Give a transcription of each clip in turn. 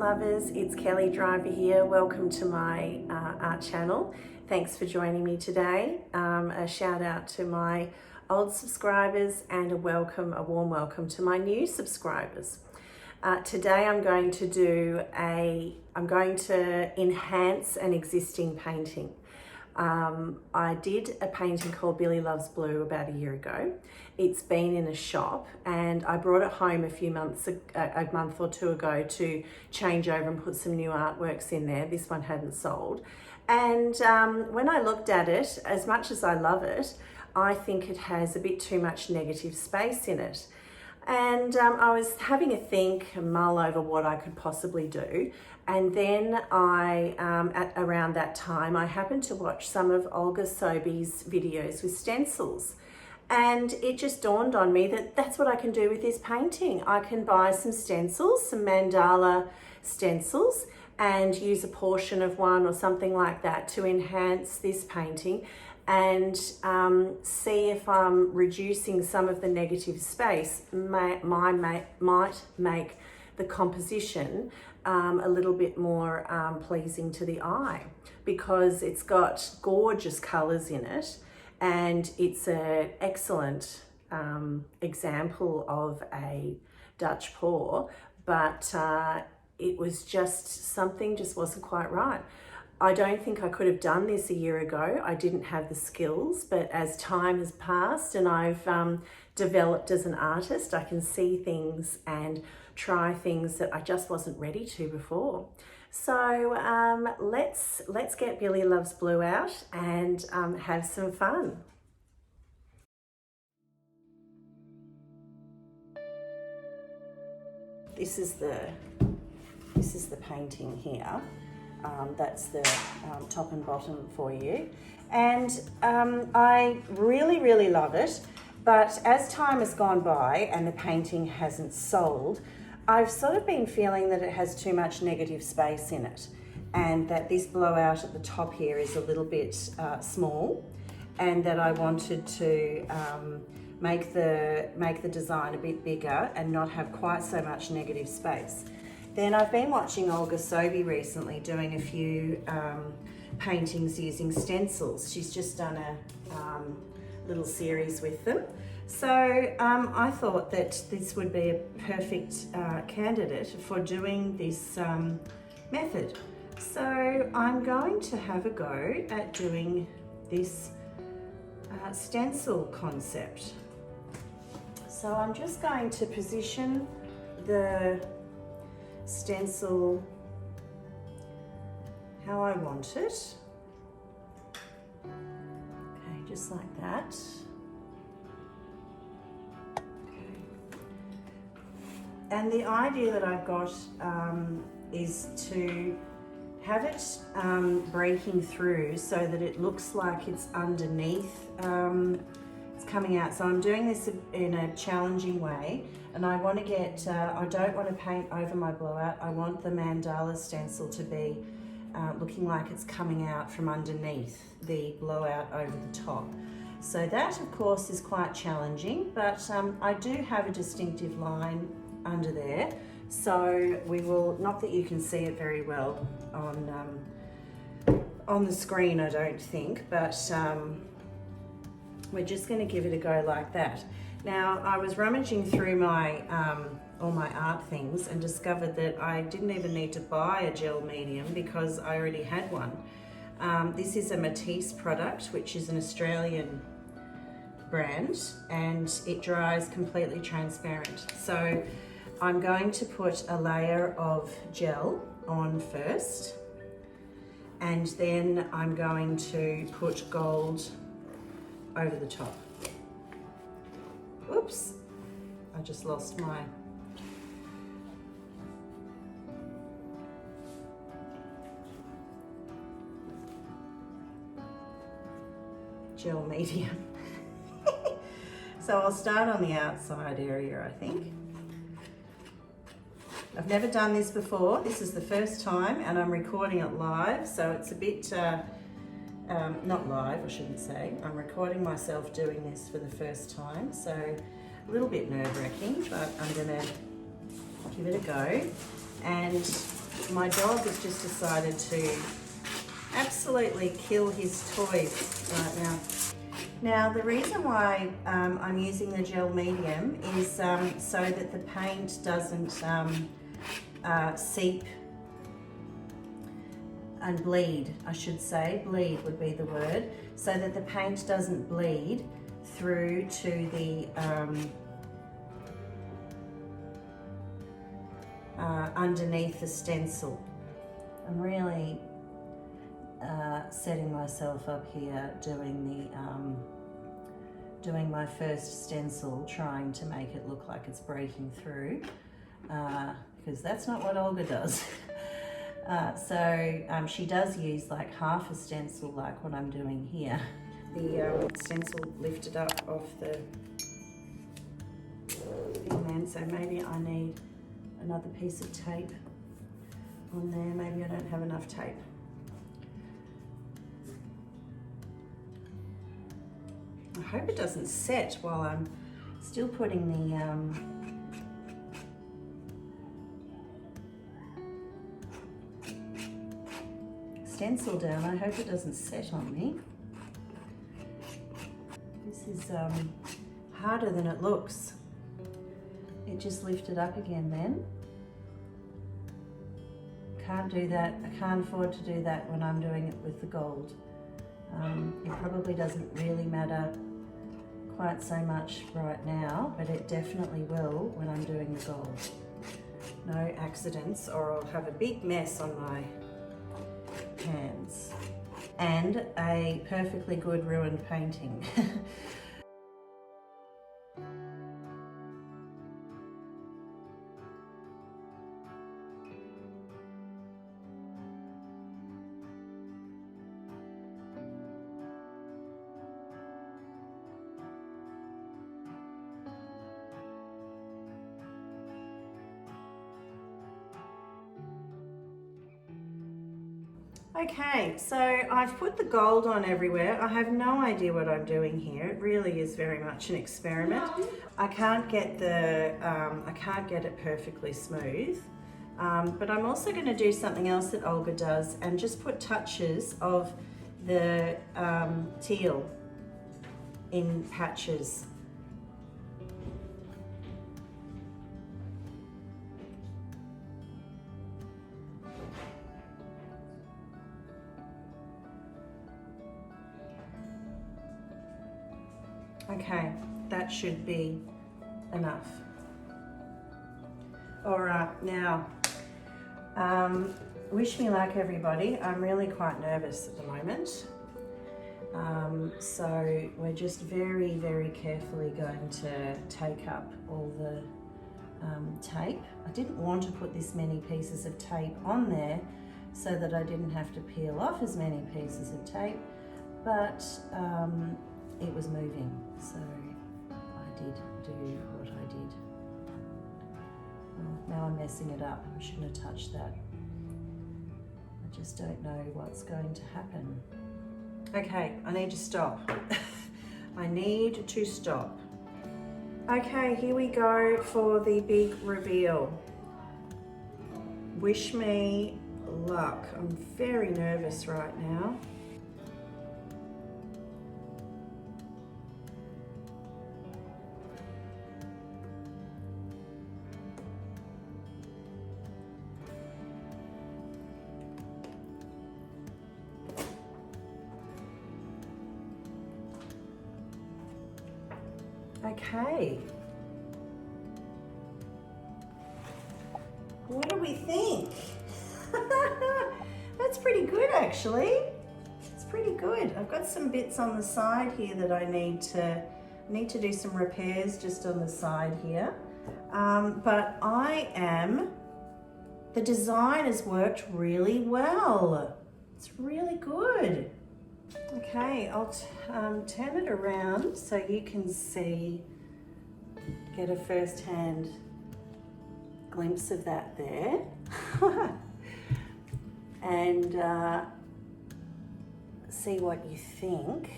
lovers, it's Kelly Driver here. Welcome to my art channel. Thanks for joining me today. A shout out to my old subscribers and a warm welcome to my new subscribers. Today I'm going to enhance an existing painting. I did a painting called Billy Loves Blue about a year ago. It's been in a shop and I brought it home a month or two ago to change over and put some new artworks in there. This one hadn't sold. And when I looked at it, as much as I love it, I think it has a bit too much negative space in it. And I was having a mull over what I could possibly do. And then around that time, I happened to watch some of Olga Sobi's videos with stencils. And it just dawned on me that that's what I can do with this painting. I can buy some stencils, some mandala stencils, and use a portion of one or something like that to enhance this painting and see if I'm reducing some of the negative space might make the composition a little bit more pleasing to the eye, because it's got gorgeous colors in it and it's an excellent example of a Dutch pour, but it was something just wasn't quite right. I don't think I could have done this a year ago. I didn't have the skills, but as time has passed and I've developed as an artist, I can see things and try things that I just wasn't ready to before. So let's get Billy Loves Blue out and have some fun. This is the painting here. That's the top and bottom for you. And I really love it, but as time has gone by and the painting hasn't sold, I've sort of been feeling that it has too much negative space in it, and that this blowout at the top here is a little bit small, and that I wanted to make the design a bit bigger and not have quite so much negative space. Then I've been watching Olga Sobi recently doing a few paintings using stencils. She's just done a little series with them. So I thought that this would be a perfect candidate for doing this method. So I'm going to have a go at doing this stencil concept. So I'm just going to position the stencil how I want it. Okay, just like that. Okay. And the idea that I've got is to have it breaking through so that it looks like it's underneath, it's coming out. So I'm doing this in a challenging way. And I want to get, I don't want to paint over my blowout. I want the mandala stencil to be looking like it's coming out from underneath the blowout over the top. So that, of course, is quite challenging, but I do have a distinctive line under there. So we will, not that you can see it very well on the screen, I don't think, but we're just going to give it a go like that. Now, I was rummaging through my all my art things and discovered that I didn't even need to buy a gel medium because I already had one. This is a Matisse product, which is an Australian brand, and it dries completely transparent. So I'm going to put a layer of gel on first, and then I'm going to put gold over the top. Oops, I just lost my gel medium. So I'll start on the outside area, I think. I've never done this before. This is the first time, and I'm recording it live, so it's a bit not live, I shouldn't say. I'm recording myself doing this for the first time, so a little bit nerve-wracking, but I'm gonna give it a go. And my dog has just decided to absolutely kill his toys right now. Now, the reason why I'm using the gel medium is so that the paint doesn't seep and bleed, I should say. Bleed would be the word. So that the paint doesn't bleed through to the underneath the stencil. I'm really setting myself up here doing my first stencil, trying to make it look like it's breaking through, because that's not what Olga does. So she does use like half a stencil, like what I'm doing here. The stencil lifted up off the pigment, so maybe I need another piece of tape on there. Maybe I don't have enough tape. I hope it doesn't set while I'm still putting the stencil down. I hope it doesn't set on me. This is harder than it looks. It just lifted up again then. Can't do that. I can't afford to do that when I'm doing it with the gold. It probably doesn't really matter quite so much right now, but it definitely will when I'm doing the gold. No accidents, or I'll have a big mess on my hands. And a perfectly good ruined painting. Okay, so I've put the gold on everywhere. I have no idea what I'm doing here. It really is very much an experiment. I can't get it perfectly smooth, but I'm also going to do something else that Olga does and just put touches of the teal in patches. Okay, that should be enough. All right, now, wish me luck, everybody. I'm really quite nervous at the moment. So we're just very, very carefully going to take up all the tape. I didn't want to put this many pieces of tape on there so that I didn't have to peel off as many pieces of tape, but it was moving, so I did do what I did. Well, now I'm messing it up. I shouldn't have touched that. I just don't know what's going to happen. Okay, I need to stop. I need to stop. Okay, here we go for the big reveal. Wish me luck. I'm very nervous right now. Okay. What do we think? That's pretty good, actually. It's pretty good. I've got some bits on the side here that I need to do some repairs just on the side here. But the design has worked really well. It's really good. Okay, I'll turn it around so you can get a first-hand glimpse of that there. And see what you think.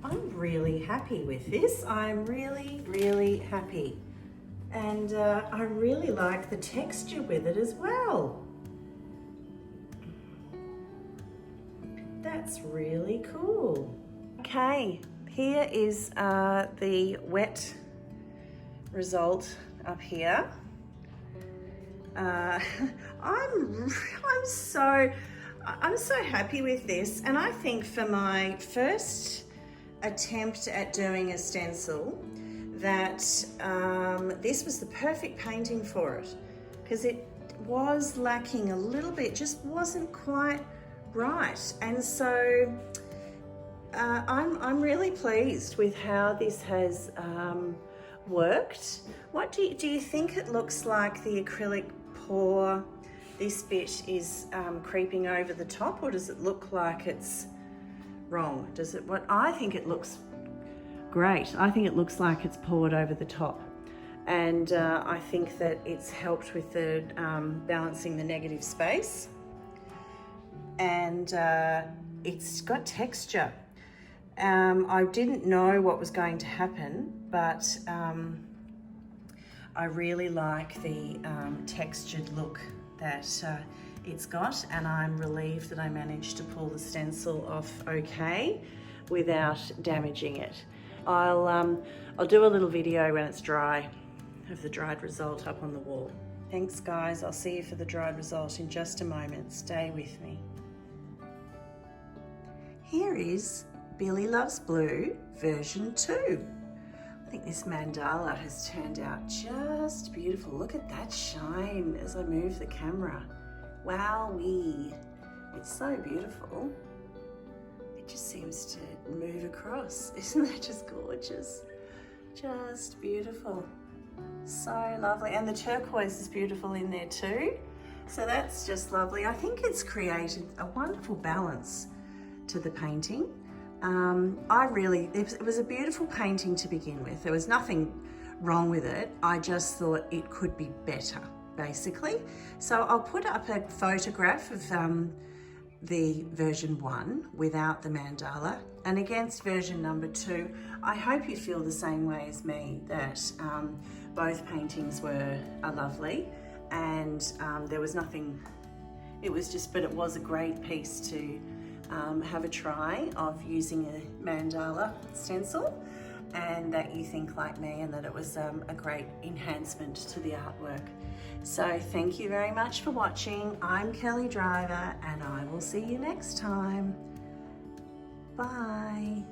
I'm really happy with this. I'm really, really happy. And I really like the texture with it as well. That's really cool. Okay, here is the wet result up here. I'm so happy with this, and I think for my first attempt at doing a stencil that this was the perfect painting for it, because it was lacking a little bit, just wasn't quite right. And so I'm really pleased with how this has worked. What do you think it looks like the acrylic pour? This bit is creeping over the top, or does it look like it's wrong? Does it? What I think it looks great. I think it looks like it's poured over the top, and I think that it's helped with the balancing the negative space, and it's got texture. I didn't know what was going to happen, but I really like the textured look that it's got, and I'm relieved that I managed to pull the stencil off okay without damaging it. I'll do a little video when it's dry of the dried result up on the wall. Thanks guys, I'll see you for the dried result in just a moment. Stay with me. Here is Billy Loves Blue version 2. I think this mandala has turned out just beautiful. Look at that shine as I move the camera. Wowee. It's so beautiful. It just seems to move across. Isn't that just gorgeous? Just beautiful. So lovely. And the turquoise is beautiful in there too. So that's just lovely. I think it's created a wonderful balance to the painting. It was a beautiful painting to begin with. There was nothing wrong with it. I just thought it could be better, basically. So I'll put up a photograph of the version 1 without the mandala, and against version number 2. I hope you feel the same way as me, that both paintings are lovely, and there was nothing, it was a great piece to have a try of using a mandala stencil, and that you think like me and that it was a great enhancement to the artwork. So thank you very much for watching. I'm Kelly Driver, and I will see you next time. Bye.